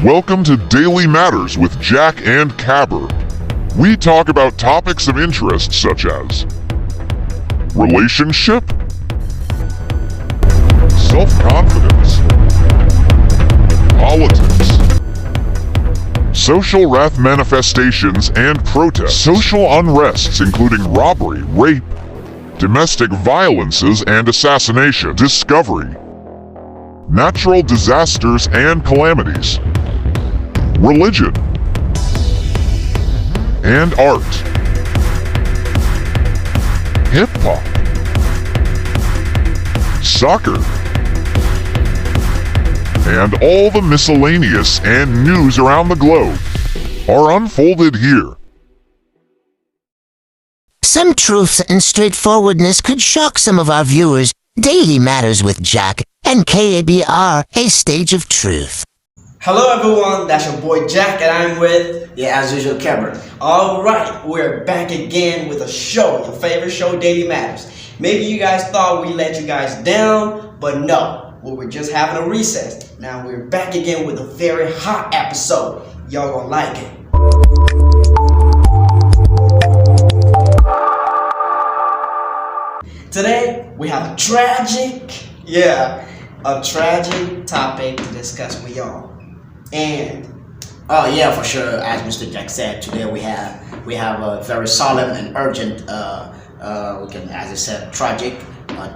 Welcome to Daily Matters with Jack and Cabber. We talk about topics of interest such as relationship, self-confidence, politics, social wrath manifestations and protests, social unrests including robbery, rape, domestic violences and assassination, discovery, natural disasters and calamities, religion, and art, hip-hop, soccer, and all the miscellaneous and news around the globe are unfolded here. Some truths and straightforwardness could shock some of our viewers. Daily Matters with Jack and KABR, a stage of truth. Hello everyone, that's your boy Jack and I'm with, as usual, Cameron. Alright, we're back again with a show, your favorite show, Daily Matters. Maybe you guys thought we let you guys down, but no, we were just having a recess. Now we're back again with a very hot episode. Y'all gonna like it. Today, we have a tragic topic to discuss with y'all. And oh yeah, for sure. As Mr. Jack said, today we have a very solemn and urgent, we can, as I said, tragic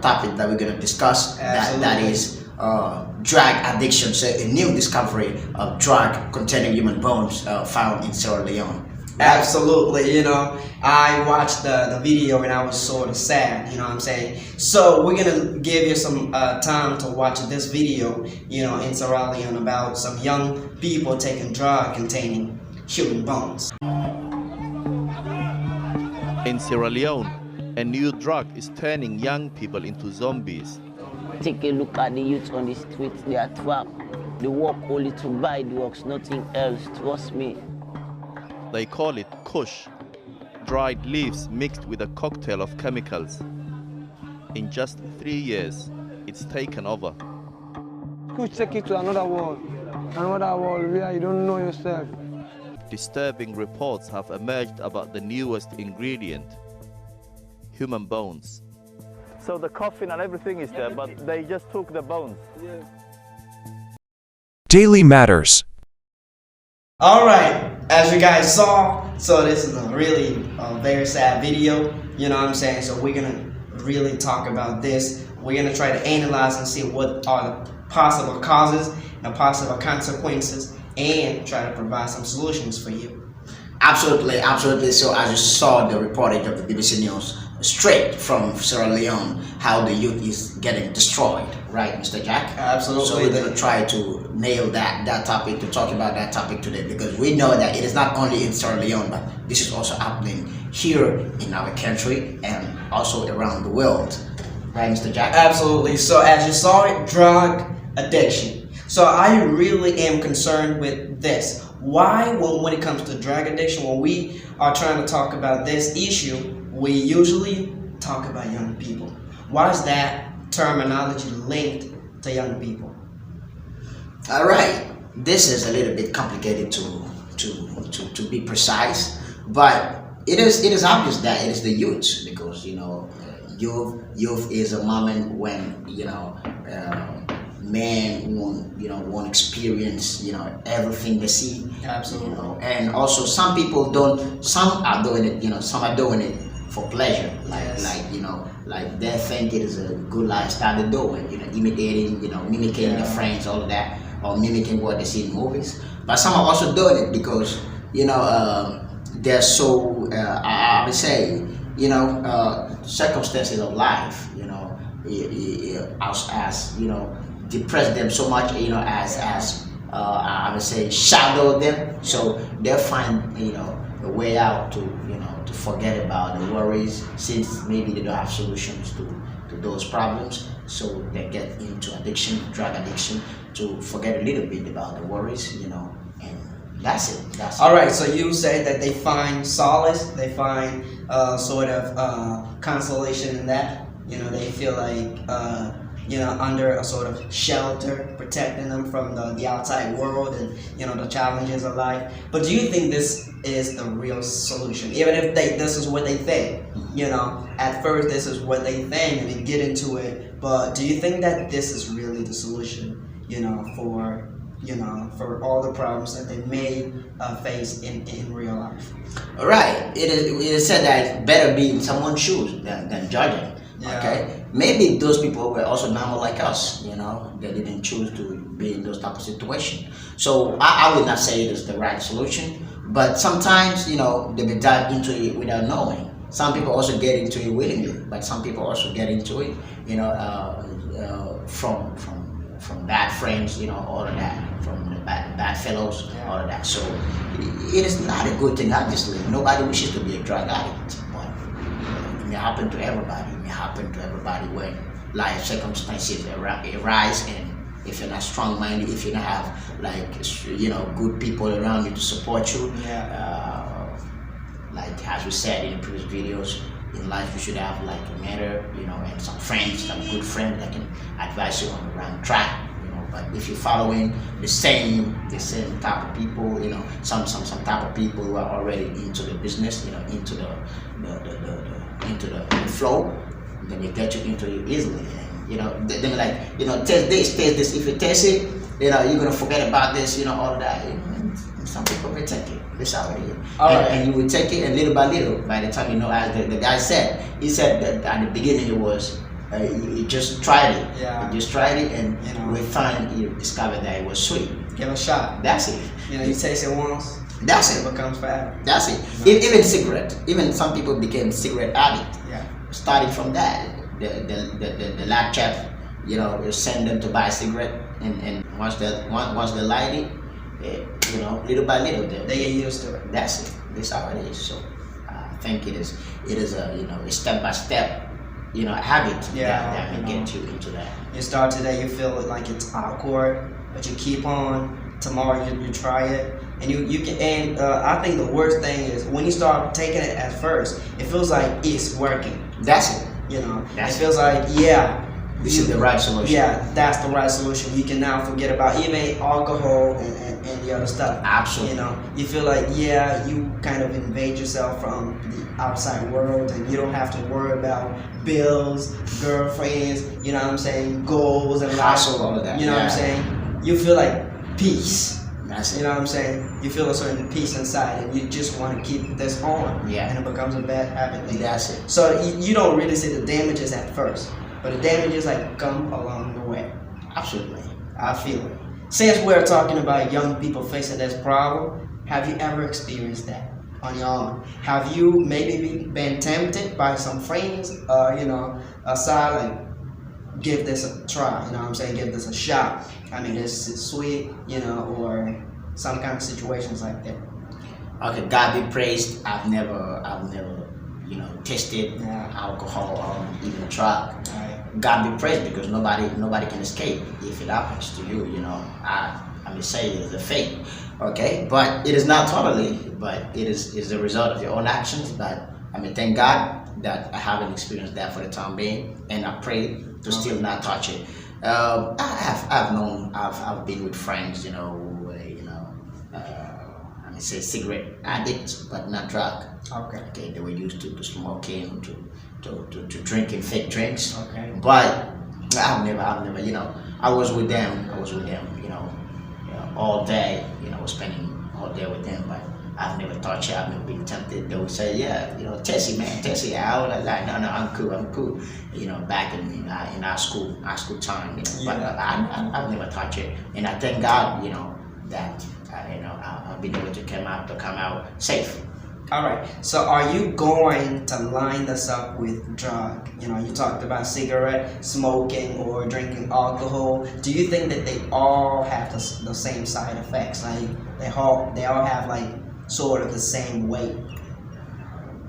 topic that we're gonna discuss. That is drug addiction. So a new discovery of drug containing human bones found in Sierra Leone. Absolutely, I watched the video and I was sort of sad, you know what I'm saying? So we're gonna give you some time to watch this video, in Sierra Leone about some young people taking drug containing human bones. In Sierra Leone, a new drug is turning young people into zombies. Take a look at the youth on the streets, they are trapped. They work only to buy drugs, nothing else, trust me. They call it kush, dried leaves mixed with a cocktail of chemicals. In just 3 years, it's taken over. Kush take you to another world where you don't know yourself. Disturbing reports have emerged about the newest ingredient, human bones. So the coffin and everything is there, but they just took the bones. Yeah. Daily Matters. Alright, as you guys saw, so this is a really very sad video, you know what I'm saying? So we're gonna really talk about this. We're gonna try to analyze and see what are the possible causes and the possible consequences and try to provide some solutions for you. Absolutely. So as you saw the reportage of the BBC News, straight from Sierra Leone, how the youth is getting destroyed, right, Mr. Jack? Absolutely. So we're going to try to nail that topic, to talk about that topic today, because we know that it is not only in Sierra Leone, but this is also happening here in our country and also around the world, right, Mr. Jack? Absolutely. So as you saw it, drug addiction. So I really am concerned with this. Why, when it comes to drug addiction, when we are trying to talk about this issue, we usually talk about young people. Why is that terminology linked to young people? All right, this is a little bit complicated to be precise, but it is obvious that it is the youth, because youth is a moment when men won't experience everything they see. Absolutely. And also some people don't. Some are doing it. Some are doing it for pleasure, like they think it is a good lifestyle to do it, imitating, mimicking their friends, all of that, or mimicking what they see in movies. But some are also doing it because they're so I would say circumstances of life as depress them so much, as I would say shadow them, so they find a way out to forget about the worries, since maybe they don't have solutions to those problems. So they get into addiction, drug addiction, to forget a little bit about the worries, and that's it. All right, so you say that they find solace, they find sort of consolation in that. They feel like under a sort of shelter, protecting them from the outside world and the challenges of life. But do you think this is the real solution? Even if this is what they think, at first this is what they think and they get into it. But do you think that this is really the solution, for all the problems that they may face in real life? Right. It is said that it's better be in someone's shoes than judging. Yeah. Okay. Maybe those people were also normal like us. They didn't choose to be in those type of situations. So I would not say it is the right solution. But sometimes they be dive into it without knowing. Some people also get into it willingly, but some people also get into it, from bad friends, all of that, from the bad fellows, all of that. So it is not a good thing, obviously. Nobody wishes to be a drug addict, but it may happen to everybody. It may happen to everybody when life circumstances arise, and if you're not strong-minded, if you don't have good people around you to support you, like as we said in the previous videos, in life you should have like a mentor, and some friends, some good friends that can advise you on the right track. But if you're following the same type of people, some type of people who are already into the business, into the flow, then they get you into it easily. And, they're like, test this. If you test it, you're gonna forget about this, all of that. And some people may take it. That's how it is. And you will take it, and little by little, by the time as the guy said, he said that at the beginning it was you just tried it. Yeah. You just tried it, and you discovered that it was sweet. Give it a shot. That's it. You taste it once. That's it. Becomes forever. That's it. Even cigarette. Even some people became cigarette addict. Yeah. Starting from that, the lab chef, you send them to buy a cigarette, and once they light it, little by little, they get used to it. That's it. That's how it is. So I think it is a step by step, habit that will get you into that. You start today, you feel like it's awkward, but you keep on. Tomorrow you try it, and you can. And I think the worst thing is when you start taking it at first, it feels like it's working. That's it. It feels like this is the right solution. Yeah, that's the right solution. You can now forget about even alcohol and the other stuff. Absolutely. You feel like you kind of invade yourself from the outside world, and you don't have to worry about bills, girlfriends. You know what I'm saying? Goals and hassle, all of that. You know what I'm saying? You feel like peace. That's it. You know what I'm saying? You feel a certain peace inside, and you just want to keep this on. Yeah. And it becomes a bad habit later. That's it. So you don't really see the damages at first, but the damages come along the way. Absolutely. I feel it. Since we're talking about young people facing this problem, have you ever experienced that on your own? Have you maybe been tempted by some friends, aside, like, give this a try, give this a shot. I mean, it's sweet, or some kind of situations like that. Okay, God be praised. I've never, tasted alcohol or even drug. Right. God be praised, because nobody can escape if it happens to you. I may say it is a fate. Okay, but it is not totally, but it is the result of your own actions. But I mean, thank God that I haven't experienced that for the time being, and I pray to still not touch it. I've been with friends, I may say cigarette addicts, but not drug. Okay, they were used to smoking, to drinking fake drinks. Okay. But I've never, I was with them, all day, spending all day with them, but I've never touched it. I've never been tempted. They would say, test it. I was like, no, I'm cool. Back in our school time, but I've never touched it, and I thank God, that I've been able to come out safe. All right. So, are you going to line this up with drug? You talked about cigarette, smoking, or drinking alcohol. Do you think that they all have the same side effects? Like they all have sort of the same weight?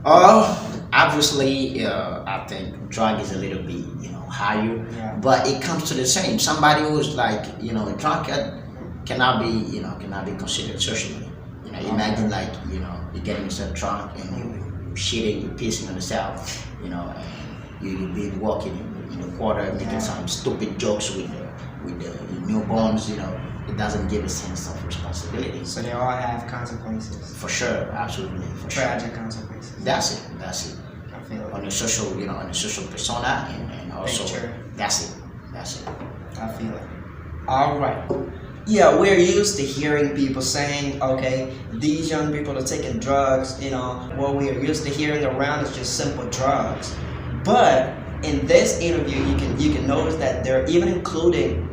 Obviously, I think drug is a little bit, higher, but it comes to the same. Somebody who's a drunkard cannot be considered socially. Imagine you're getting yourself drunk and you're shitting, you're pissing on yourself, and you've been walking in the quarter, making some stupid jokes with the newborns. It doesn't give a sense of responsibility. So they all have consequences. For sure, absolutely, for sure. Tragic consequences. That's it. I feel it. On the social, on the social persona, and also Picture. that's it. I feel it. All right. Yeah, we're used to hearing people saying, okay, these young people are taking drugs. What we are used to hearing around is just simple drugs. But in this interview, you can notice that they're even including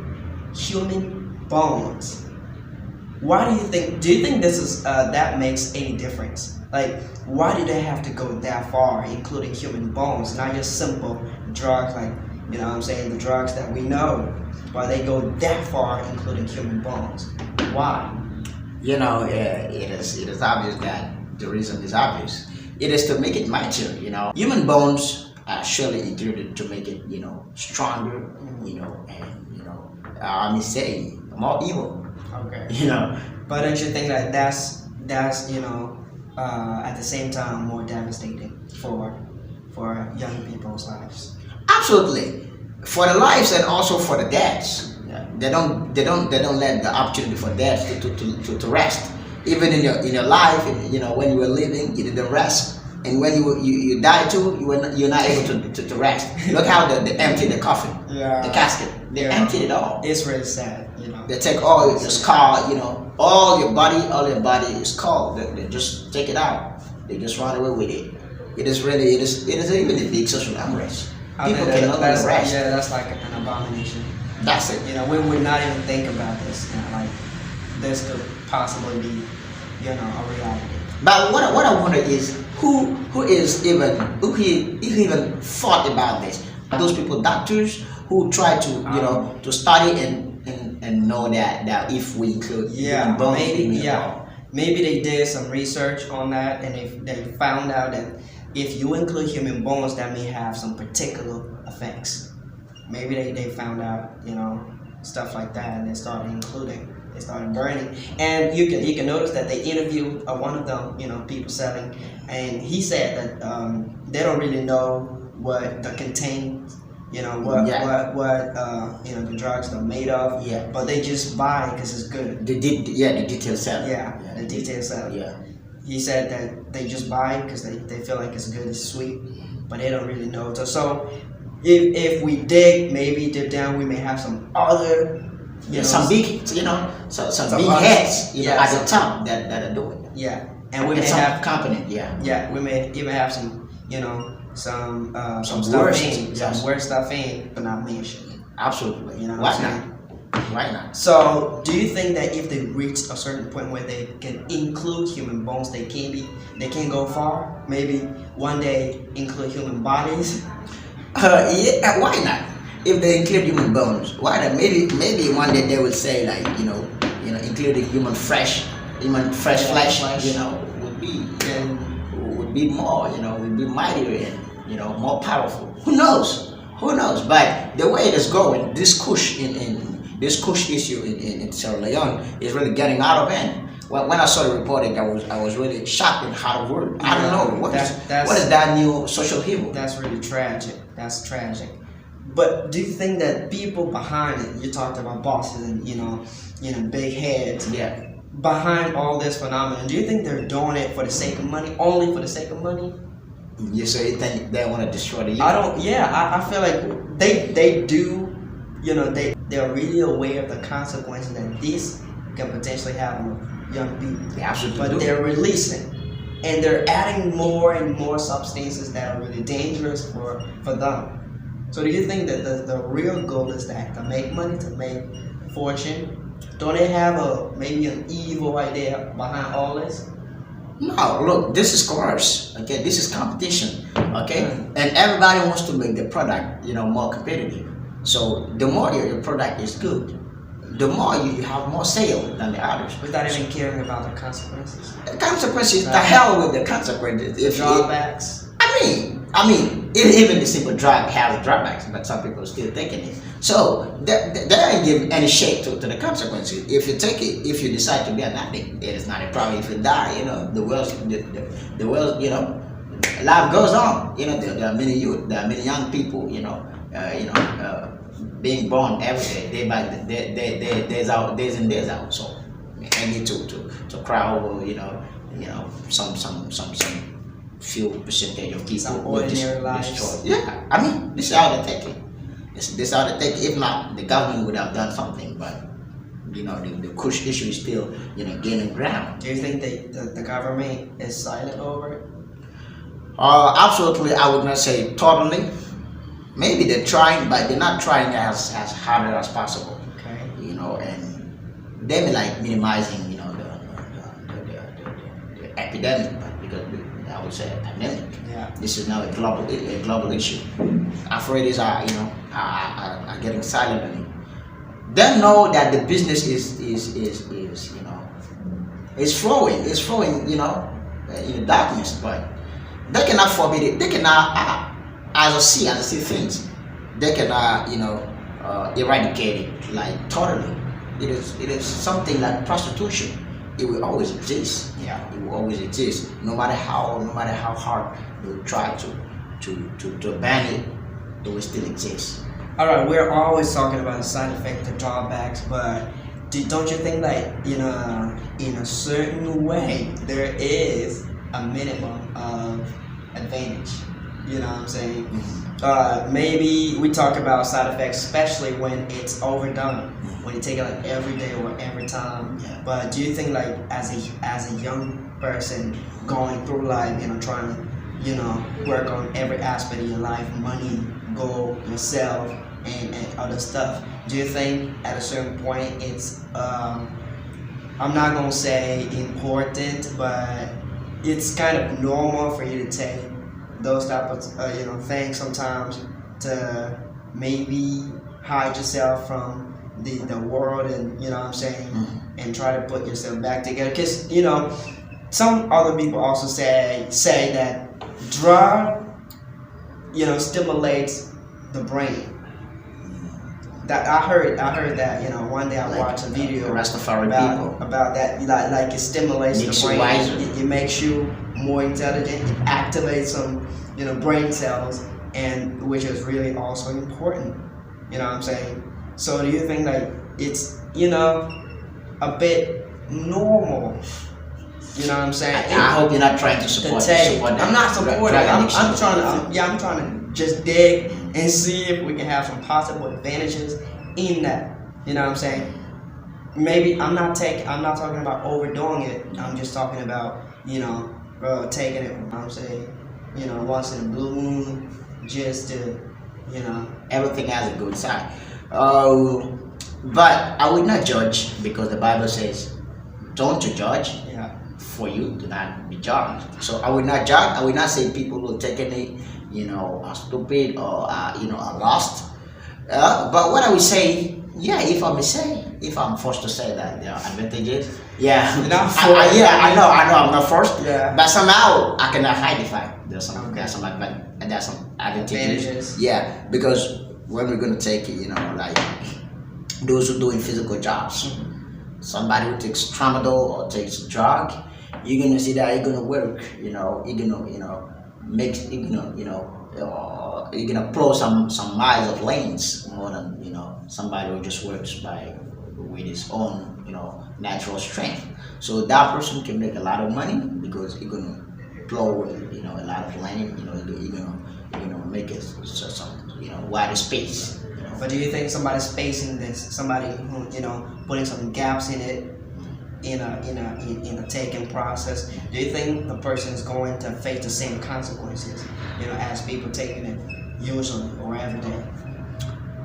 human bones. Why do you think? Do you think this is that makes any difference? Like, why do they have to go that far, including human bones, not just simple drugs like, the drugs that we know? Why they go that far, including human bones? Why? It is obvious that the reason is obvious. It is to make it mature. Human bones are surely included to make it, stronger, I may say more evil. Okay. But don't you think that that's at the same time more devastating for young people's lives? Absolutely, for the lives and also for the deaths. They don't let the opportunity for deaths to rest. Even in your life, when you were living, you didn't rest, and when you die too, you're not able to rest. Look how they empty the coffin, the casket. They emptied it all. It's really sad, They take all your scar, all your body is scarred. They just take it out. They just run away with it. It is even a big social unrest. People cannot rest. Yeah, that's like an abomination. That's it. We would not even think about this. Like, this could possibly be, a reality. But what I wonder is who even thought about this? Are those people doctors who try to to study and know that if we include human bones, maybe they did some research on that, and they found out that if you include human bones, that may have some particular effects. Maybe they found out, stuff like that, and they started burning. And you can notice that they interviewed one of them, people selling, and he said that they don't really know what the contains, what the drugs are made of. Yeah. But they just buy it because it's good. The detail sell. The detail sell. Yeah. He said that they just buy it because they feel like it's good, it's sweet, but they don't really know. So if we dig down, we may have some other, some big, some big heads, at the top that are doing it. Yeah, and we may some have company. Yeah, we may even have some, some stuff worse, some worse stuff in, but not mentioned. Absolutely. Why not? Why not? So, do you think that if they reach a certain point where they can include human bones, they can go far? Maybe one day include human bodies? Yeah, why not? If they include human bones, why not? Maybe one day they will say like, including human flesh, flesh, would be more, would be mightier and more powerful. Who knows? But the way it is going, this Kush issue in Sierra Leone is really getting out of hand. When I saw the reporting, I was really shocked and out of word. I don't know what is that new social evil. That's really tragic. That's tragic. But do you think that people behind it? You talked about bosses and big heads. Yeah. Behind all this phenomenon, do you think they're doing it for the sake of money? Only for the sake of money? You say think they want to destroy the youth? I don't. Yeah, I feel like they do. They're really aware of the consequences that this can potentially have on young people. They absolutely but do. They're releasing, and they're adding more and more substances that are really dangerous for them. So do you think that the real goal is that to make money, to make fortune? Don't they have maybe an evil idea behind all this? No, look, this is commerce. Okay, this is competition. Okay, and everybody wants to make the product, more competitive. So the more your product is good, the more you have more sale than the others. Without even caring about the consequences. The consequences, the hell with the consequences. If drawbacks. I mean, even the simple drug has drawbacks, but some people are still taking it. So they don't give any shape to the consequences. If you take it, if you decide to be an addict, it is not a problem. If you die, the world, life goes on. There are many youth, there are many young people, being born every day, day by day, days out, days in, days out. So I need to cry over, some few percentage of people. Some ordinary lives. destroy. Yeah, I mean, this is how they take it. This is how they take it. If not, the government would have done something, but the Kush issue is still, gaining ground. Do you think the government is silent over it? Absolutely, I would not say totally. Maybe they're trying, but they're not trying as hard as possible. Okay. And they're like minimizing, the epidemic, but because I would say a pandemic. Yeah. This is now a global issue. Authorities are getting silent on it. They know that the business is flowing. It's flowing, in the darkness, but they cannot forbid it. They cannot, as I see things, they cannot, eradicate it like totally. It is something like prostitution. It will always exist. Yeah. It will always exist. No matter how hard they will try to ban it, it will still exist. All right, we're always talking about the side effects, the drawbacks, but don't you think like in a certain way there is a minimum of advantage? You know what I'm saying? Maybe we talk about side effects, especially when it's overdone, when you take it like every day or every time. Yeah. But do you think like as a young person going through life, trying to, work on every aspect of your life, money, goal, yourself, and other stuff, do you think at a certain point it's I'm not gonna say important, but it's kind of normal for you to take those type of things sometimes to maybe hide yourself from the world, and and try to put yourself back together, because some other people also say that drug stimulates the brain. That I heard that one day I watched a video Rastafari about that, like it stimulates makes the brain. you wiser. It makes you more intelligent. It activates some brain cells, and which is really also important. You know what I'm saying? So do you think like it's a bit normal? You know what I'm saying? I hope you're not trying to support I'm not supporting. I'm trying to. I'm trying to just dig and see if we can have some possible advantages in that. You know what I'm saying? Maybe I'm not talking about overdoing it. I'm just talking about taking it. I'm saying once in a blue moon, just to Everything has a good side. But I would not judge, because the Bible says, "Don't you judge." Yeah. For you to not be judged. So I would not judge. I would not say people who taking it, are stupid or are lost. But what I would say, if I'm forced to say that there are advantages, I know I'm not forced. Yeah. But somehow I cannot hide the fact there's some advantages. Yeah, because when we're gonna take it, like those who doing physical jobs, somebody who takes tramadol or takes drug, you're gonna see that you're gonna work, you're gonna you're gonna plow some miles of lanes more than somebody who just works with his own natural strength. So that person can make a lot of money because you're gonna plow a lot of lane, you're gonna make it some wider space. But do you think somebody's facing this? Somebody who putting some gaps in it, in a taking process. Do you think the person is going to face the same consequences, as people taking it usually or every day?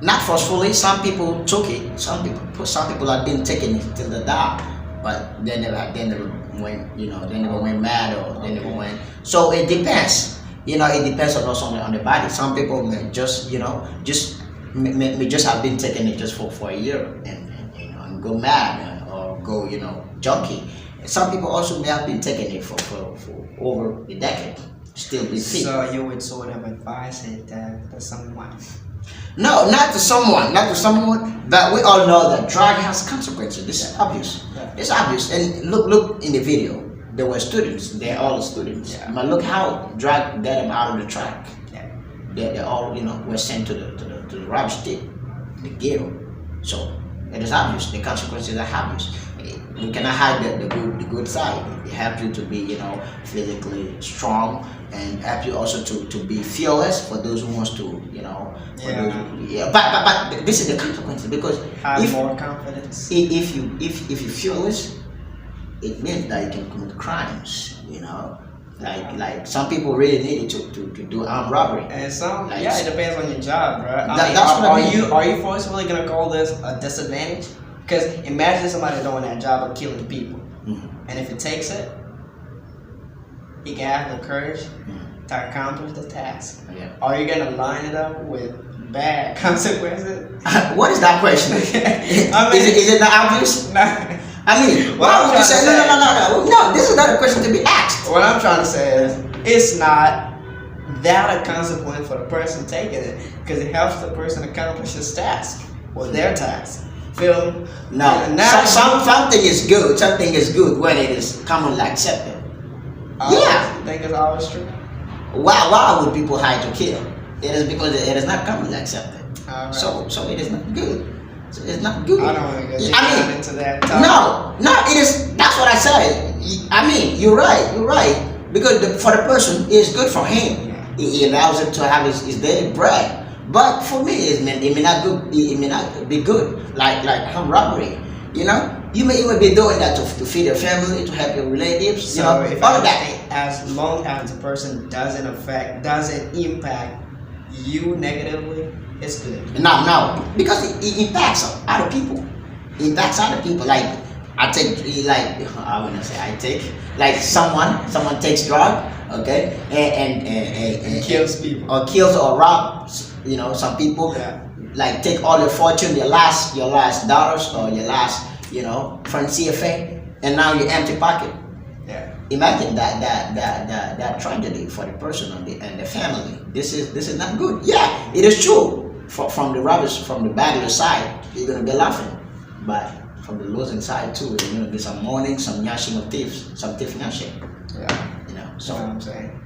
Not forcefully. Some people took it. Some people have been taking it till they die, but they never went. They never went mad, or they never went. So it depends. It depends on the body. Some people may just may just have been taking it just for a year and go mad or go junkie. Some people also may have been taking it for over a decade, still be fit. So you would sort of advise it to someone? No, not to someone, but we all know that drug has consequences. This is obvious. Yeah. It's obvious. And look in the video. There were students. They're all students. Yeah. But look how drug got them out of the track. Yeah. they all were sent to the rubbish tip, the ghetto. So it is obvious. The consequences are obvious. You cannot hide the good side. It helps you to be physically strong, and help you also to be fearless for those who wants to But this is the consequences, because Have more confidence. if you're fearless, it means that you can commit crimes. Like some people really need to do armed robbery. And some, Like, it depends on your job, bro. That's what I mean. Are you forcefully gonna call this a disadvantage? Because imagine somebody doing that job of killing people, and if it takes it, he can have the courage to accomplish the task. Yeah. Are you gonna line it up with bad consequences? What is that question? I mean- is it not obvious? I mean, What why I'm would you trying to say say- no? This is not a question to be asked. What I'm trying to say is, it's not that a consequence for the person taking it, because it helps the person accomplish his task or their task. Feel me? No, And now something is good. Something is good when it is commonly accepted. Yeah. I think it's always true. Why would people hide to kill? It is because it is not commonly accepted. Alright. So it is not good. So it's not good. I don't want to go deep I mean, into that topic. no, it is. That's what I said. I mean, you're right. Because for the person, it's good for him. It allows him to have his daily bread. But for me, it may not be good. Like armed robbery. You may be doing that to feed your family, to help your relatives. So if all of I that. think, as long as the person doesn't impact you negatively, it's good. No, because it impacts other people. It impacts other people. Like I take like someone takes drug, okay, and kills people. or kills or robs. Some people like take all your fortune, your last dollars or your last front CFA, and now you're empty pocket. Yeah. Imagine that tragedy for the person and the family. This is not good. Yeah, it is true. From the rubbish, from the bad side, you're gonna be laughing, but from the losing side too, there's gonna be some mourning, some gnashing of teeth, some teeth gnashing. Yeah. So That's what I'm saying.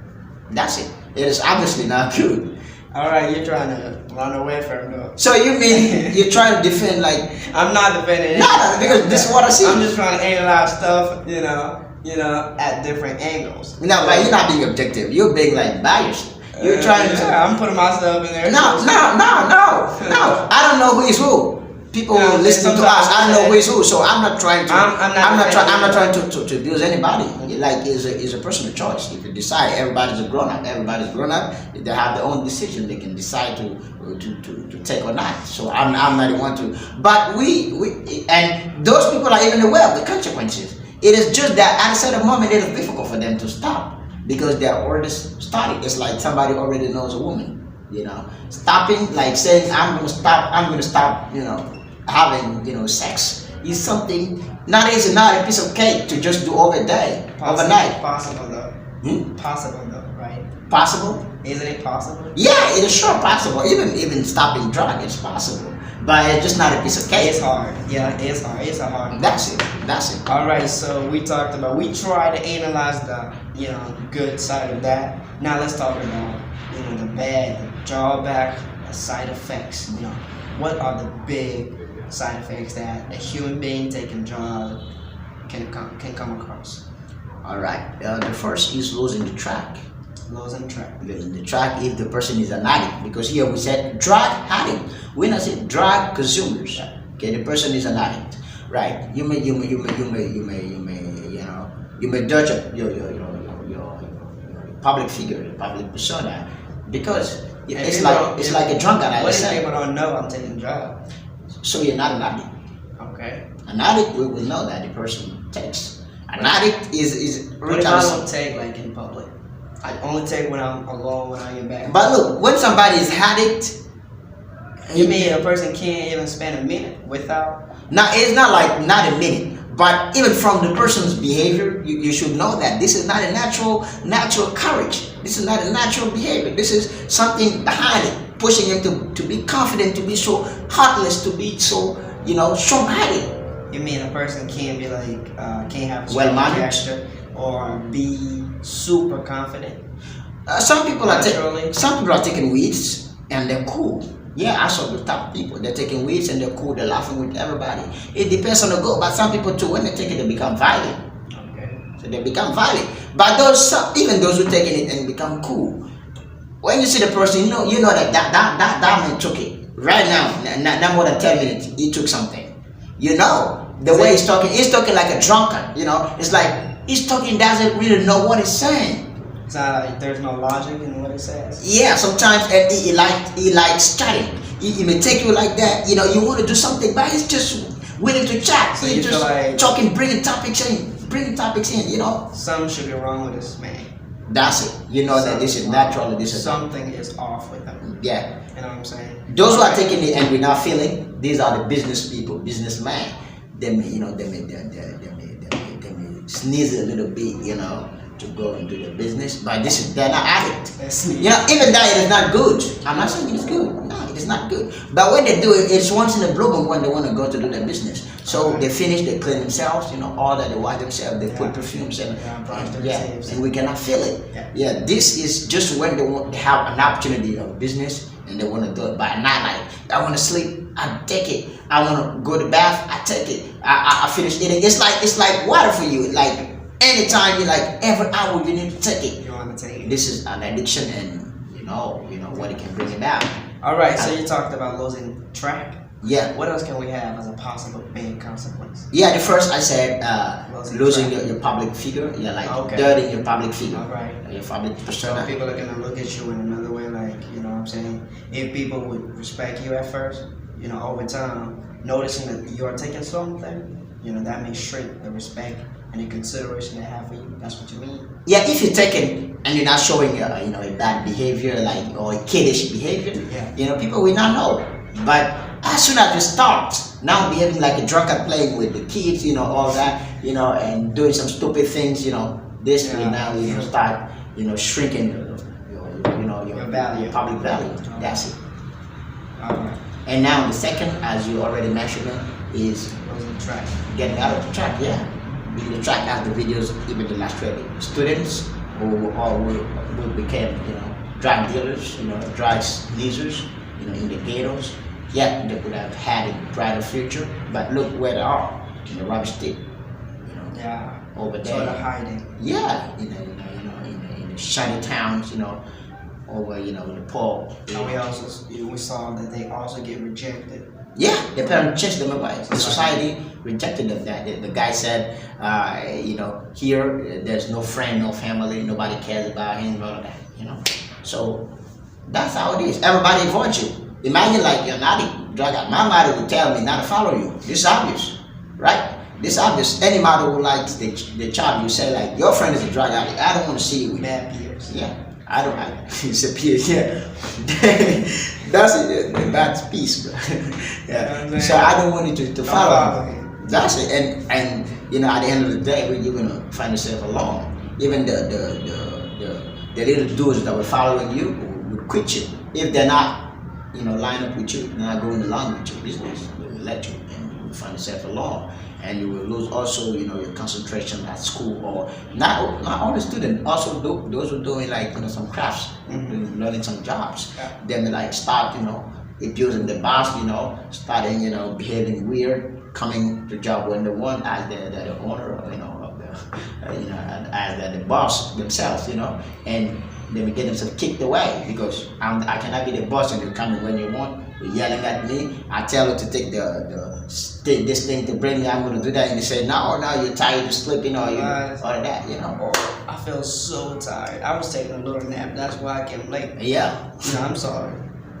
that's it. It is obviously not good. All right, you're trying to run away from it. So you mean you're trying to defend like? I'm not defending it. No, because this is what I see. I'm just trying to analyze stuff, at different angles. No, but you're not being objective. You're being like biased. You're trying to. I'm putting myself in there. No. I don't know who is who. People No, listening to us, I don't know who is who. So I'm not trying to. I'm not trying to abuse anybody. Like it's a personal choice. If you decide everybody's a grown up, they have their own decision. They can decide to take or not. So I'm not the one to. But we and those people are even aware of the consequences. It is just that at a certain moment it is difficult for them to stop because they are already started. It's like somebody already knows a woman. Stopping, like saying I'm gonna stop, having, sex is something not easy, not a piece of cake to just do overnight. Possible though, right? Possible? Isn't it possible? Yeah, it is sure possible. Even stopping drug is possible, but it's just not a piece of cake. It's hard. Yeah, it's hard. It's a hard. That's it. All right, so we try to analyze the good side of that. Now let's talk about the bad, the drawback, the side effects. What are the big side effects that a human being taking drugs can come across? All right. The first is losing the track. Losing track. Losing the track if the person is an addict, because here we said drug addict. We not say drug consumers. Okay, the person is an addict, right? You may judge your public figure, your public persona, because it's like a drunkard. What if people don't know I'm taking drugs? So you're not an addict. Okay. An addict, we will know that the person takes. An addict is. What if I don't take like in public? I only take when I'm alone, when I get back. But look, when somebody is addict, you mean a person can't even spend a minute without? Now it's not like not a minute, but even from the person's behavior, you should know that this is not a natural courage. This is not a natural behavior. This is something behind it, pushing him to be confident, to be so heartless, to be so strong-hearted. You mean a person can't be like can't have a well-managed gesture or be super confident? Some people Naturally. are taking weeds and they're cool. Yeah, I saw the top people. They're taking weeds and they're cool. They're laughing with everybody. It depends on the goal. But some people too, when they take it, they become violent. Okay. So they become violent. But even those who taking it and become cool, when you see the person, you know that man took it right now. Not more than 10 minutes, he took something. You know the way he's talking like a drunkard. You know, it's like he's talking, doesn't really know what he's saying. It's not like there's no logic in what it says. Yeah, sometimes he likes chatting. He may take you like that. You know, you want to do something, but he's just willing to chat. So He's you just feel like talking, bringing topics in. You know, something should be wrong with this man. that's it. You know that this is natural. This is Something is off with him. yeah. You know what I'm saying? Those who are taking it and we're not feeling, these are the business people, businessmen. They may, they may sneeze a little bit, to go and do their business. But they're not addict. That's me. Even that it is not good. I'm not saying it's good. No, it is not good. But when they do it, it's once in a blue moon when they want to go to do their business. So they finish, they clean themselves, all that they wash themselves, they put perfumes and and we cannot feel it. Yeah, this is just when they have an opportunity of business and they want to do it. But not like, I want to sleep, I take it. I want to go to bath, I take it. I finish eating. It's like water for you. Like anytime you every hour you need to take it. You want to take it. This is an addiction, and you know what it can bring about. All right. So you talked about losing track. Yeah. What else can we have as a possible main consequence? Yeah, the first I said losing track. your public figure. Yeah, like Okay. dirtying your public figure. All right. Your public So persona. people are gonna look at you in another way, you know what I'm saying? If people would respect you at first, over time, noticing that you're taking something, that may shrink the respect and the consideration they have for you. That's what you mean? Yeah, if you're taking and you're not showing a bad behavior, or a kiddish behavior, people will not know. But as soon as you start now behaving like a drunkard, playing with the kids, all that, and doing some stupid things, this will now start, shrinking your value. public value. That's it. All right. And now the second, as you already mentioned, is Losing track. getting out of the track. Yeah, being the track as the videos even illustrated. Students who became drug dealers, drug users, in the ghettos. Yeah, they could have had a brighter future, but look where they are, in the rubbish tip. Yeah. Over there. Sort of hiding. Yeah, in the shanty towns, over in the poor. And we saw that they also get rejected. Yeah, the parents chased them away. The society rejected them. That the guy said, here there's no friend, no family, nobody cares about him, all of that. So that's how it is. Everybody avoids you. Imagine you're not a drug addict. My mother would tell me not to follow you. This is obvious, right? This is obvious. Any mother who likes the child, you say your friend is a drug addict. I don't want to see you with Bad peers. Yeah, I don't. It's a peer. Yeah, that's it. That's peace, bro. Yeah. So I don't want you to follow him. That's it. And at the end of the day, when you're gonna find yourself alone, even the little dudes that were following you would quit you if they're not line up with you, they're not going along with your business. They will let you, and you will find yourself alone, and you will lose also your concentration at school, or not only students, also those who are doing some crafts, learning some jobs. They may start abusing the boss, starting behaving weird, coming to job when they want as the owner of as the boss themselves, and they will get themselves kicked away because I cannot be the boss and you're coming when you want. You're yelling at me. I tell you to take this thing to bring me. I'm going to do that, and they say no, you're tired, you're sleeping, or all of that. I feel so tired. I was taking a little nap. That's why I came late. Yeah. I'm sorry.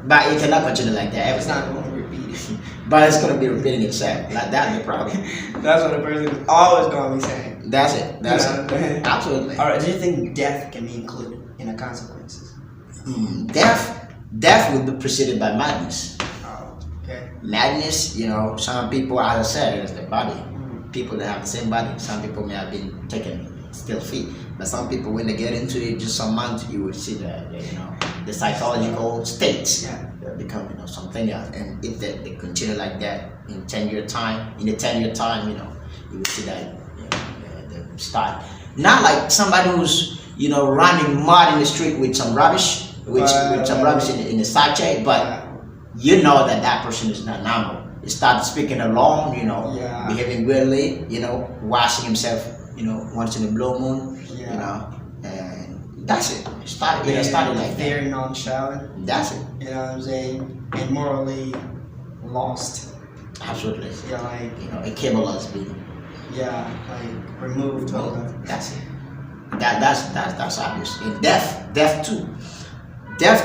But it cannot continue like that. It's not going to repeat it. But it's going to be repeating itself. Like that's the problem. That's what the person is always going to be saying. That's it. That's it. Absolutely. All right. Do you think death can be included in the consequences? Death would be preceded by madness. Oh, okay. Madness, some people, as I said, it's the body. People that have the same body. Some people may have been taken still fit, but some people, when they get into it, just some months, you will see that the psychological states become something else. And if they continue like that in 10-year time, you will see that they start not like somebody who's running mud in the street with some rubbish, with some rubbish in the sachet, but you know that person is not normal. He started speaking alone, behaving weirdly, washing himself, once in a blue moon, and that's it. It started like very that. nonchalant. That's it. You know what I'm saying? And morally lost. Absolutely. Yeah, like incapable of being. yeah, like removed from the. That's it. That's obvious. And deaf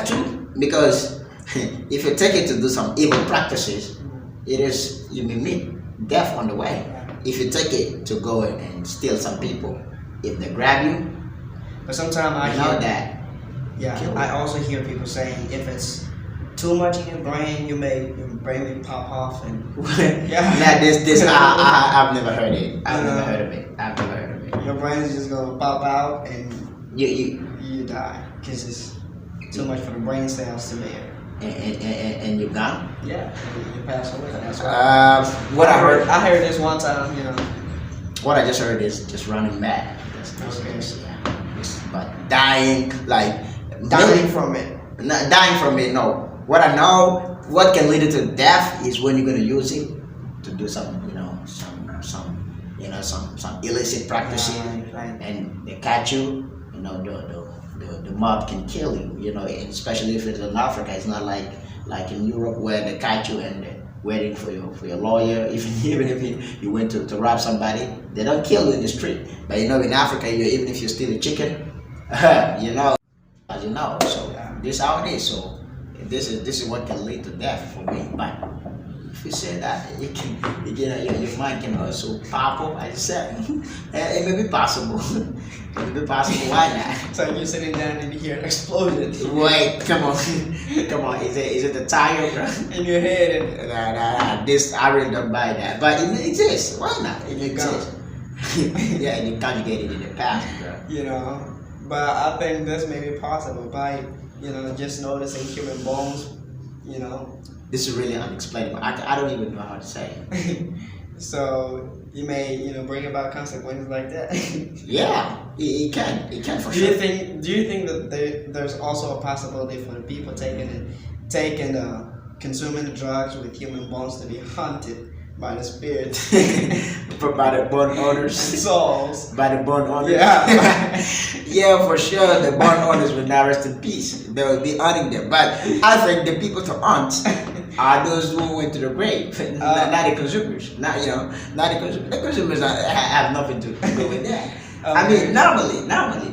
too, because if you take it to do some evil practices, you may meet death on the way. If you take it to go and steal some people, if they grab you, But sometimes I you know hear that. yeah, I also hear people saying if it's too much in your brain, your brain may pop off and Now this I've never heard it. I've never heard of it. your brain is just gonna pop out and You die because it's too much for the brain cells to bear. and you're gone. Yeah, you pass away. That's right. What I heard. I heard this one time. What I just heard is just running mad. Okay. But dying, like Dying from it. Not dying from it. No. What I know, what can lead to death is when you're gonna use it to do some illicit practices, Right. and they catch you. The mob can kill you. And especially if it's in Africa, it's not like in Europe where they catch you and they're waiting for your lawyer. Even if you went to rob somebody, they don't kill you in the street. But in Africa, even if you steal a chicken, as you know. So this is how it is. So this is what can lead to death for me. But if you say that, your mind can also pop up. As you said, it may be possible. It may be possible. Why not? So you're sitting down and you hear an explosion Wait, come on. Is it the tire, bro? in your head, and Nah. This I really don't buy that. But it exists. Why not? It exists. Yeah, and you conjugate it in the past, bro. But I think this may be possible by just noticing human bones. This is really unexplainable. I don't even know how to say it. So you may bring about consequences like that. Yeah, it can for Do sure. you think that there's also a possibility for the people consuming the drugs with human bones to be haunted by the spirit By the bond owners. souls? By the bond owners. Yeah. Yeah, for sure. The bond owners will now rest in peace. They will be haunting them. But I think the people to haunt are those who went to the grave, not the consumers. Not the consumers. The consumers have nothing to do with that. I mean, normally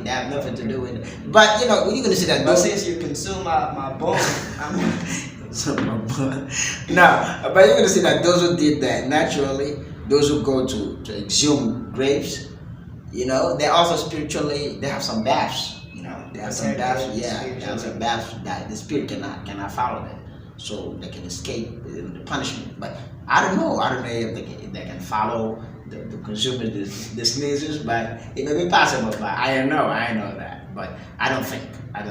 they have nothing to do with it. But you're gonna see that. But since you consume my bone, No, but you're gonna see that those who did that naturally, those who go to exhume graves, they also spiritually they have some baths. They have some baths. Yeah, they have some baths that the spirit cannot follow them, so they can escape the punishment. But I don't know if they can follow the consumers, the sneezers, but it may be possible. But I don't know that. But I don't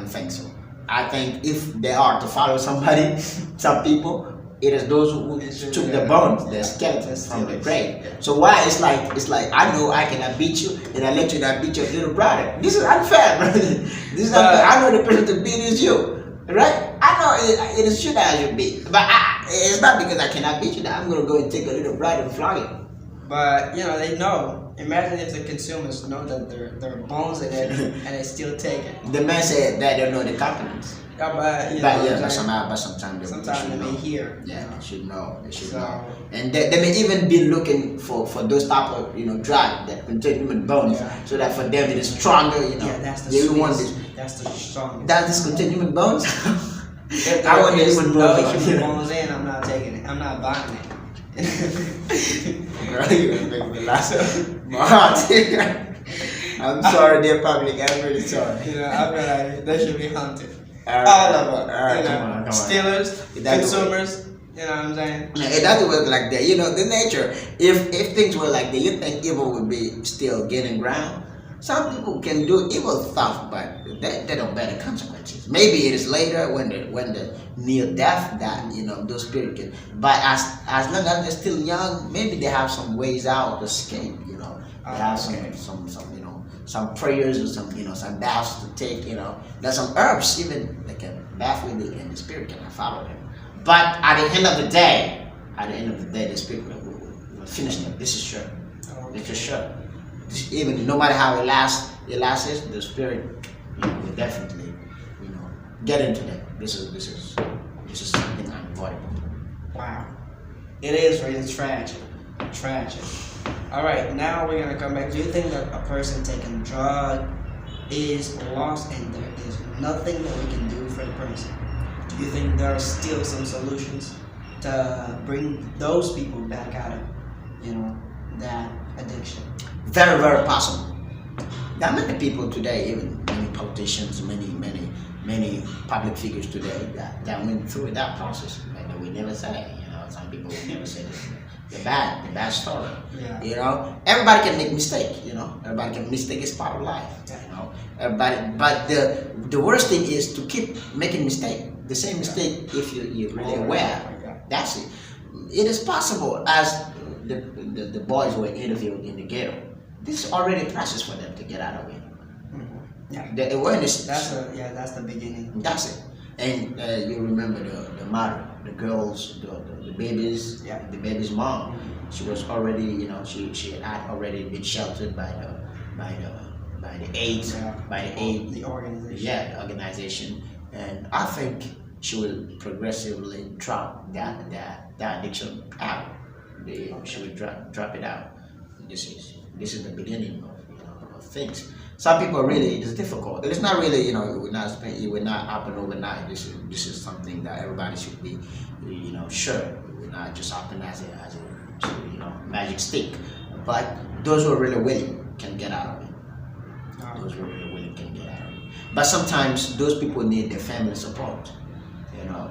think so. I think if they are to follow somebody, some people, it is those who took the bones, the skeletons from the grave. So why it's like I know I cannot beat you, and I let you not beat your little brother. This is unfair, bro. This is unfair. I know the person to beat is you, right? I know it is you that I should beat, but it's not because I cannot beat you that I'm gonna go and take a little brother and flog him. but they know. Imagine if the consumers know that there are bones in it and they still take it. The man said they don't know the companies. Yeah, but But sometimes they may hear. Yeah, they should know. So- know. And they may even be looking for those type of drug that contain human bones, Yeah. so that for them it is stronger. Yeah, that's the they want sweetest. this. That's the strongest. Does this contain human bones? If I want the there is human no bones. human bones in, I'm not taking it. I'm not buying it. Girl, you gonna make me laugh. My heart. I'm sorry, dear public. I'm really sorry. I feel like they should be hunted. Alright. All of them. Alright, come on. Stealers, That's the way. consumers. You know what I'm saying? It doesn't work like that. The nature. If things were like that, you think evil would be still gaining ground? Some people can do evil stuff, but they don't bear the consequences. Maybe it is later when the near death that those spirits can. But as long as they're still young, maybe they have some ways out to escape. They have some some prayers or some, some baths to take, there's some herbs even they can bath with it and the spirit cannot follow them. But at the end of the day, the spirit will finish them. This is sure. This is sure. Even no matter how it lasts, the spirit will definitely, get into them. This is something unavoidable. Wow. It is really tragic. Tragic. Alright, now we're gonna come back. Do you think that a person taking drug is lost and there is nothing that we can do for the person? Do you think there are still some solutions to bring those people back out of, that addiction? Very, very possible. There are many people today, even many politicians, many public figures today that went through that process. And we never say, some people will never say the bad story. Yeah. Everybody can make mistake. Everybody can mistake is part of life. Everybody, but the worst thing is to keep making mistake. The same mistake if you're really aware. That's it. It is possible, as the boys were interviewed in the ghetto. This is already a process for them to get out of it. Yeah. The awareness. That's the beginning. That's it. And you remember the mother, the girls, the babies, the baby's mom. She was already, she had already been sheltered by the AIDS, the organization. Yeah, the organization. And I think she will progressively drop that addiction out. She will drop it out. This is the beginning of things. Some people really, it's difficult. It's not really, it will not happen overnight. This is something that everybody should be, sure. It will not just happen as a magic stick. But those who are really willing can get out of it. Those who are really willing can get out of it. But sometimes those people need their family support.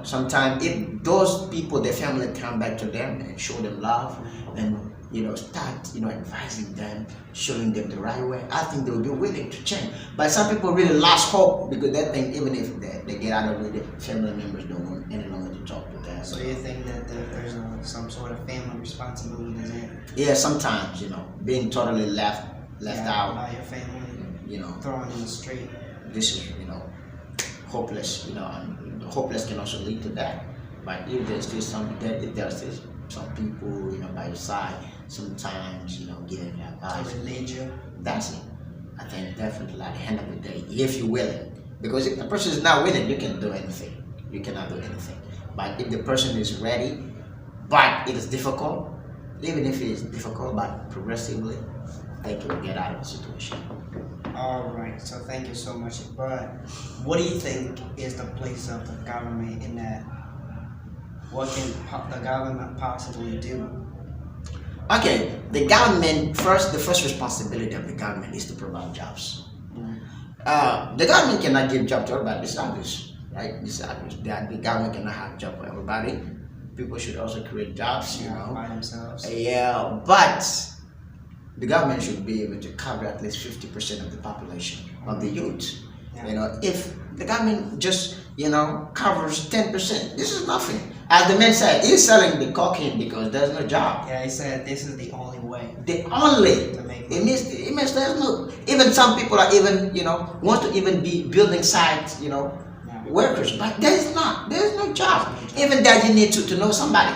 Sometimes if those people, their family come back to them and show them love and start advising them, showing them the right way, I think they will be willing to change. But some people really lost hope because they think even if they get out of it, the family members don't want any longer to talk to them. So you think that there's some sort of family responsibility there? Yeah, sometimes being totally left out by your family, thrown in the street. This is hopeless. And hopeless can also lead to that. But if there's still some people by your side, sometimes giving you advice, that's it. I think definitely at the end of the day, if you're willing, because if the person is not willing, you can't do anything. You cannot do anything. But if the person is ready, but it is difficult, even if it is difficult, but progressively, they can get out of the situation. All right. So thank you so much. But what do you think is the place of the government in that? What can the government possibly do? Okay, the first responsibility of the government is to provide jobs. The government cannot give job to everybody. This is obvious, right? This is obvious. The government cannot have job for everybody. People should also create jobs, by themselves. Yeah, but the government should be able to cover at least 50% of the population of the youth. Yeah. If the government just covers 10%, this is nothing. As the man said, he's selling the cocaine because there's no job. Yeah, he said this is the only way. The only. It means there's no. Even some people are even want to even be building sites workers, but there's no job. Even that you need to know somebody.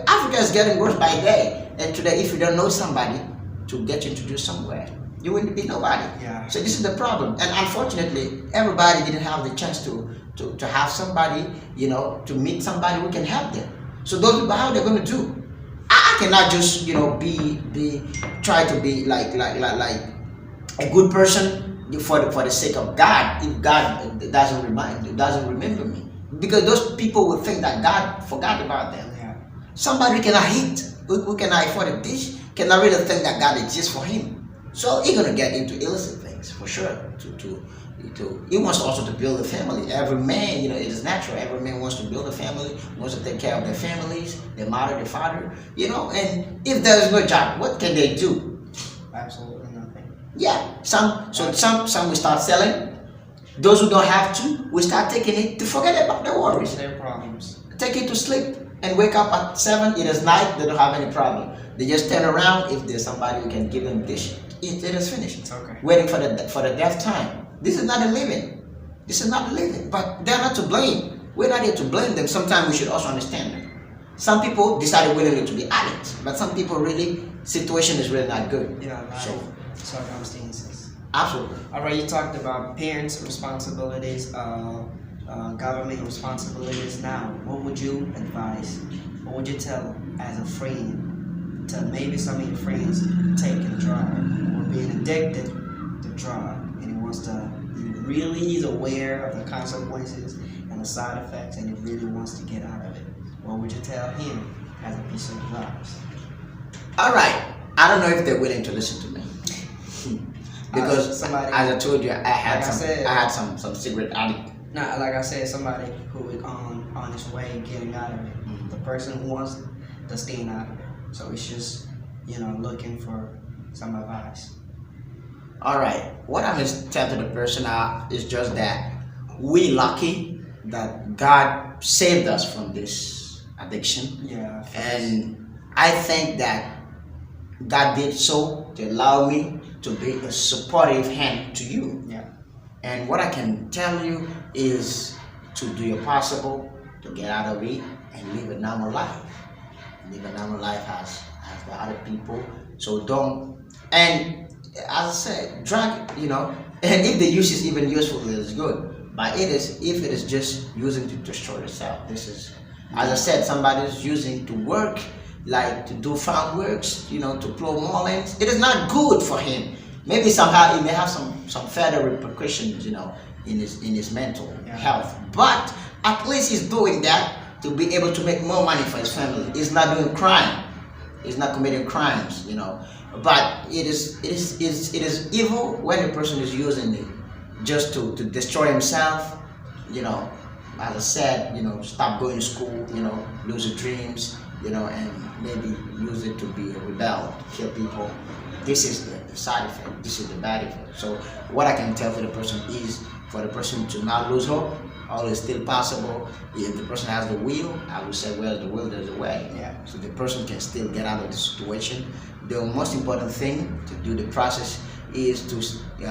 Africa is getting worse by day, and today if you don't know somebody to get you introduced somewhere, you wouldn't be nobody. Yeah. So this is the problem, and unfortunately, everybody didn't have the chance to have somebody, to meet somebody who can help them. So those people, how they're going to do? I cannot just, try to be like a good person for the sake of God. If God doesn't remember me, because those people will think that God forgot about them. Yeah. Somebody who cannot eat, who cannot afford a dish, cannot really think that God exists for him. So he's gonna get into illicit things for sure. He wants also to build a family. Every man, it is natural. Every man wants to build a family, wants to take care of their families, their mother, their father. And if there is no job, what can they do? Absolutely nothing. Yeah. Some will start selling. Those who don't have to, will start taking it to forget about their worries. Their problems. Take it to sleep and wake up at 7. It is night. They don't have any problem. They just turn around if there's somebody who can give them dish. it is finished. It's okay. Waiting for the death time. This is not a living. This is not a living. But they're not to blame. We're not here to blame them. Sometimes we should also understand them. Some people decided willingly to be addicts, but some people really situation is really not good. Yeah, life So circumstances. absolutely. All right, you talked about parents' responsibilities, government responsibilities. Now, what would you advise? What would you tell as a friend to maybe some of your friends taking drug or being addicted to drug, and he wants to, he's aware of the consequences and the side effects, and he really wants to get out of it? What would you tell him as a piece of advice? All right. I don't know if they're willing to listen to me. Because somebody, as I told you, I had like some cigarette addict. Nah, like I said, somebody who is on his way getting out of it. The person who wants to stay out of it. So it's just, looking for some advice. All right. What I'm going to tell to the person is just that we lucky that God saved us from this addiction. Yeah. And I think that God did so to allow me to be a supportive hand to you. Yeah. And what I can tell you is to do your possible to get out of it and live a normal life. Live a normal life as the other people. So don't, and as I said, drug, and if the use is even useful, it is good. But if it is just using to destroy yourself, this is, as I said, somebody is using to work, like to do farm works, to plow mulings. It is not good for him. Maybe somehow it may have some further repercussions, in his mental health. But at least he's doing that to be able to make more money for his family. He's not doing crime. He's not committing crimes, But it is evil when the person is using it just to destroy himself, As I said, stop going to school, lose your dreams, and maybe use it to be a rebel, kill people. This is the side effect. This is the bad effect. So what I can tell for the person is for the person to not lose hope. All is still possible. If the person has the will, I would say, well, the will, there's a way. Yeah. So the person can still get out of the situation. The most important thing to do the process is to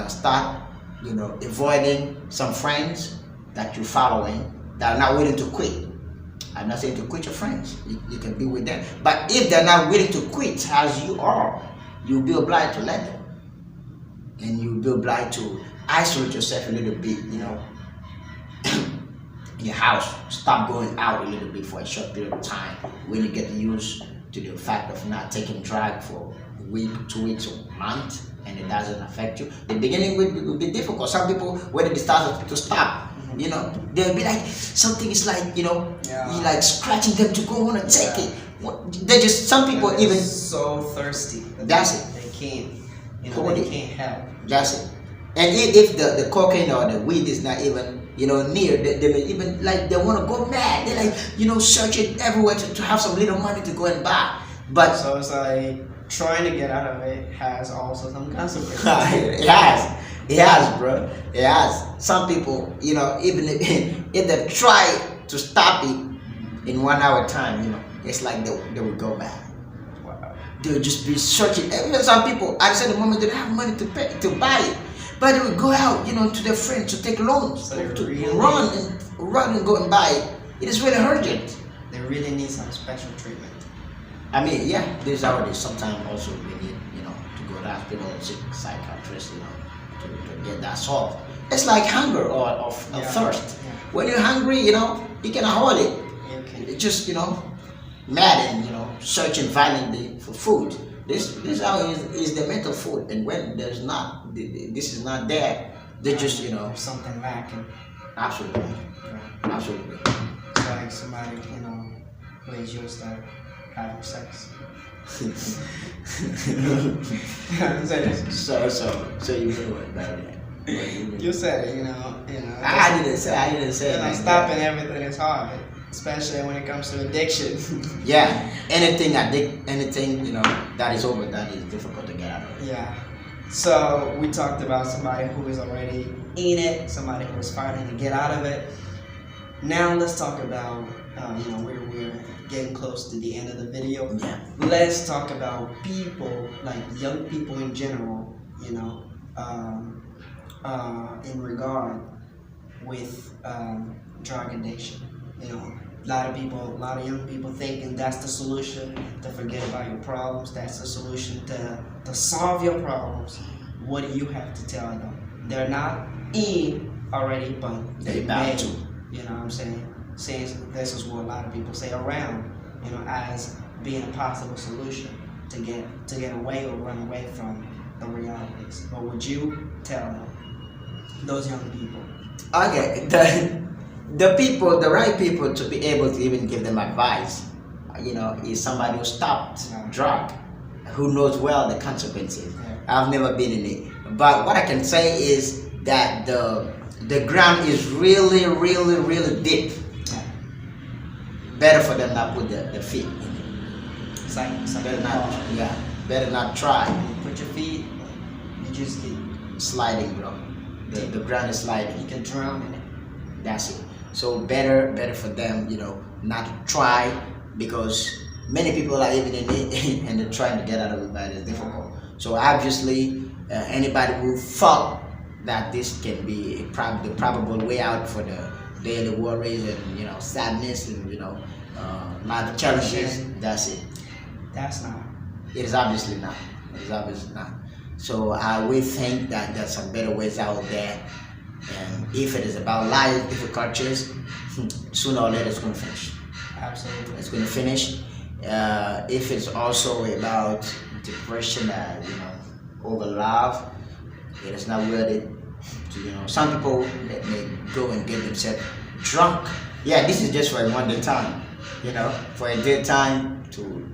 start, avoiding some friends that you're following that are not willing to quit. I'm not saying to quit your friends. You can be with them. But if they're not willing to quit as you are, you'll be obliged to let them. And you'll be obliged to isolate yourself a little bit, in your house. Stop going out a little bit for a short period of time when you get used to the fact of not taking drug for a week, 2 weeks, or a month, and it doesn't affect you. The beginning will be difficult. Some people, when they start to stop, they'll be like, something is like, you like scratching them to go want to take it. They just, some people They're even so thirsty. That's it. They can't, Hold they it. can't help. That's it. And if the cocaine or the weed is not even, near, they may even, like, they want to go mad. They're like, searching everywhere to have some little money to go and buy. But So it's like trying to get out of it has also some consequences. It has, bro. It has. Some people, even if they try to stop it in 1 hour time, it's like they will go back. Wow. They'll just be searching. Even some people, at a certain moment, they don't have money to buy it, but they will go out, to their friends to take loans, So they to really- run and go and buy it. It is really urgent. They really need some special treatment. I mean, yeah, there's already sometimes also we need, to go to the hospital and see a psychiatrist, to get that solved. It's like hunger or thirst. Yeah. When you're hungry, you cannot hold it. You can. It's just, mad and, searching violently for food. This is the mental food. And when there's not, this is not there, they just, There's something lacking. absolutely, Yeah. absolutely. It's like somebody, who is used to having sex. I'm serious. So you know what about that? You said it, I didn't say it. Stopping everything is hard, especially when it comes to addiction. Yeah, anything that is over that is difficult to get out of. Yeah. So we talked about somebody who is already in it, somebody who is fighting to get out of it. Now let's talk about, we're getting close to the end of the video. Yeah. Let's talk about people, like young people in general, you know, in regard with drug addiction. You know, a lot of young people thinking that's the solution to forget about your problems. That's the solution to solve your problems. What do you have to tell them? They're not in already, but They they bound may. to. You know what I'm saying? Since this is what a lot of people say around, you know, as being a possible solution to get away or run away from the realities. What would you tell them, those young people? Okay, the people, the right people to be able to even give them advice, you know, is somebody who stopped drug, who knows well the consequences. I've never been in it, but what I can say is that the ground is really, really, really deep. Better for them not put their feet in it. It's like Better not, yeah, better not try you put your feet, you just get, sliding, bro. The ground is sliding. you can drown in it. That's it. So better for them, you know, not to try, because many people are even in it and they're trying to get out of it, but it's difficult. So obviously, anybody who thought that this can be the probable way out for the daily worries and, you know, sadness and, you know, life challenges, that's it. That's not. It is obviously not. It is obviously not. So we think that there's some better ways out there. And if it is about life difficulties, sooner or later it's going to finish. Absolutely. It's going to finish. If it's also about depression, you know, over love, it is not worth it. To, you know, some people may go and get themselves drunk. Yeah, this is just for a one day time. You know, for a day time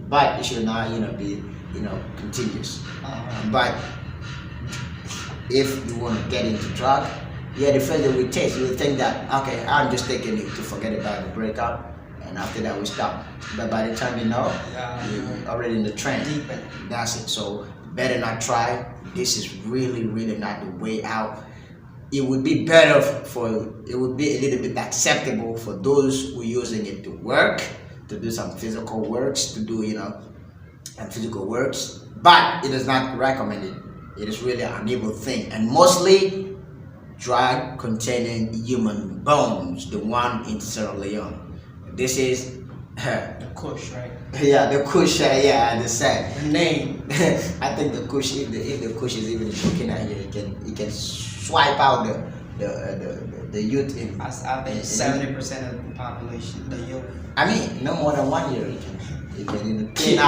but it should not, you know, be, you know, continuous. But if you want to get into drug, yeah, the first day we taste, you will think that, okay, I'm just taking it to forget about the breakup, and after that we stop. But by the time you know, you're already in the trend. That's it. So better not try. This is really, really not the way out. It would be better it would be a little bit acceptable for those who are using it to work, to do some physical works, to do, you know, physical works, but it is not recommended. It is really an evil thing, and mostly drug containing human bones, the one in Sierra Leone. This is The Kush, right? yeah, the Kush, yeah, I understand. The name. I think the Kush, if the Kush is even looking at you, you can swipe out the youth in. I think 70% of the population, the youth. I mean, no more than 1 year, you can you know, clean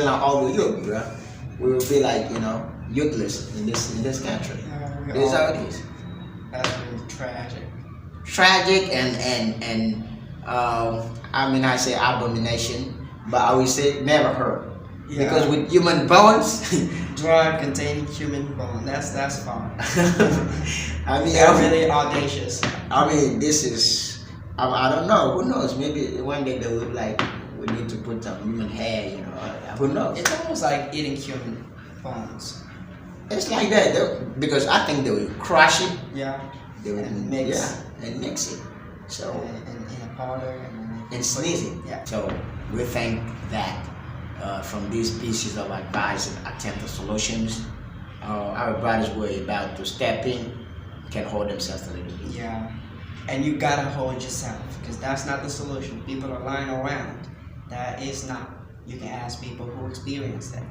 out all the youth, bro. We will be like, you know, youthless in this country. This is how it is. That's really tragic. Tragic and I mean, I say abomination, but I will say never heard. Yeah. Because with human bones, Drug containing human bone. That's far. I mean, They're really audacious. I mean, this is, I don't know, who knows, maybe one day they would like, we need to put some human hair, you know, who knows. It's almost like eating human bones. It's like that, because I think they will crush it, Yeah. they will And mix. yeah, and mix it, so, In a powder and sneeze it. Yeah. So we think that from these pieces of advice and attempted solutions, our brothers were about to step in, can hold themselves a little bit. Yeah. And you gotta hold yourself, because that's not the solution. People are lying around. That is not. You can ask people who experienced that,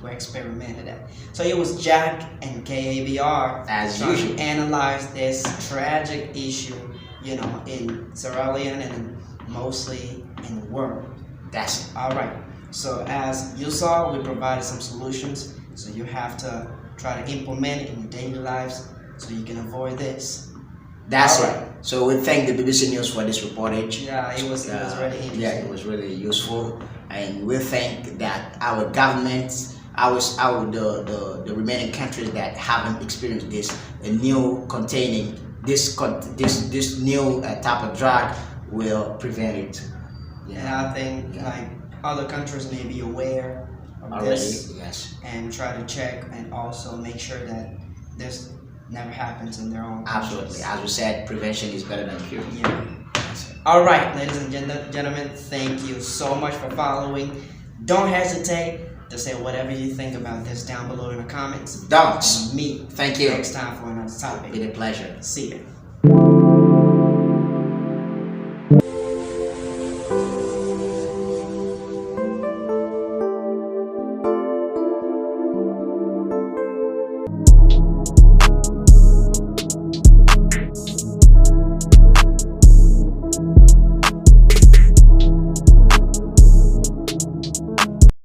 who experimented that. So it was Jack and KABR As trying usual. to analyze this tragic issue, you know, in Sierra Leone and mostly in the world. That's it. All right. So as you saw, we provided some solutions. So you have to try to implement it in your daily lives so you can avoid this. That's All it. right. So we thank the BBC News for this reportage. Yeah, it was really interesting. Yeah, it was really useful, and we think that our governments, the remaining countries that haven't experienced this, a new containing this new type of drug will prevent it. And I think like other countries may be aware of Already, this yes. and try to check and also make sure that this never happens in their own Absolutely. countries. As we said, prevention is better than cure. Yeah. All right, ladies and gentlemen, thank you so much for following. Don't hesitate to say whatever you think about this down below in the comments. Don't. Meet Thank you. next time for another topic. It's been a pleasure. See ya.